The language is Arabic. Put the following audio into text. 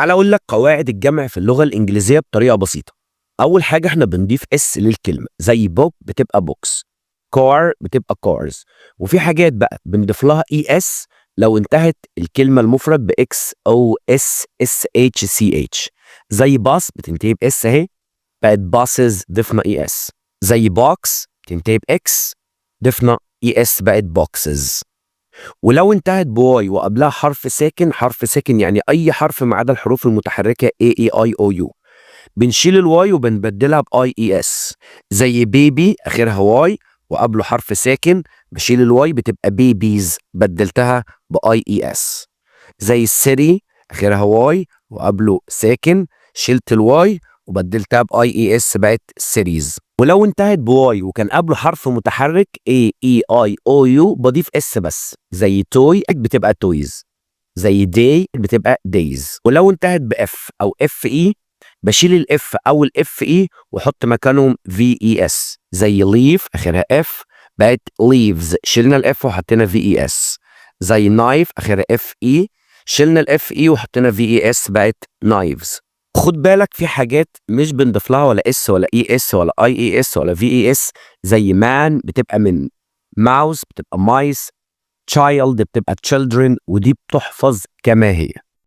تعال اقول لك قواعد الجمع في اللغه الانجليزيه بطريقه بسيطه. اول حاجه احنا بنضيف اس للكلمه، زي بوك بتبقى بوكس، كار بتبقى كارز. وفي حاجات بقى بنضيف لها اي اس لو انتهت الكلمه المفرد باكس او اس اس اتش سي اتش، زي باص بتنتهي باس اهي بقت باسز ضفنا اي اس، زي بوكس بتنتهي باكس ضفنا اي اس بقت بوكسز. ولو انتهت بواي وقبلها حرف ساكن يعني اي حرف ما عدا الحروف المتحركه اي اي اي او يو، بنشيل الواي وبنبدلها باي اي اس، زي بيبي اخرها واي وقبله حرف ساكن بشيل الواي بتبقى بيبيز بدلتها باي اي اس. زي السيري اخرها واي وقبله ساكن شلت الواي وبدلتها باي اي اس بقت سيريز. ولو انتهت بواي وكان قبله حرف متحرك اي اي اي او يو بضيف اس بس، زي توي بتبقى تويز، زي داي بتبقى دايز. ولو انتهت باف او اف اي بشيل الاف او الاف اي واحط مكانهم في اي اس، زي ليف اخرها اف بقت ليفز شلنا الاف وحطينا في اي اس. زي نايف اخرها اف اي شلنا الاف اي وحطينا في اي اس بقت نايفز. خد بالك في حاجات مش بنضيف لها ولا اس ولا اي اس ولا اي اي اس ولا في اي اس، زي مان بتبقى من، ماوس بتبقى مايس، تشايلد بتبقى children، ودي بتحفظ كما هي.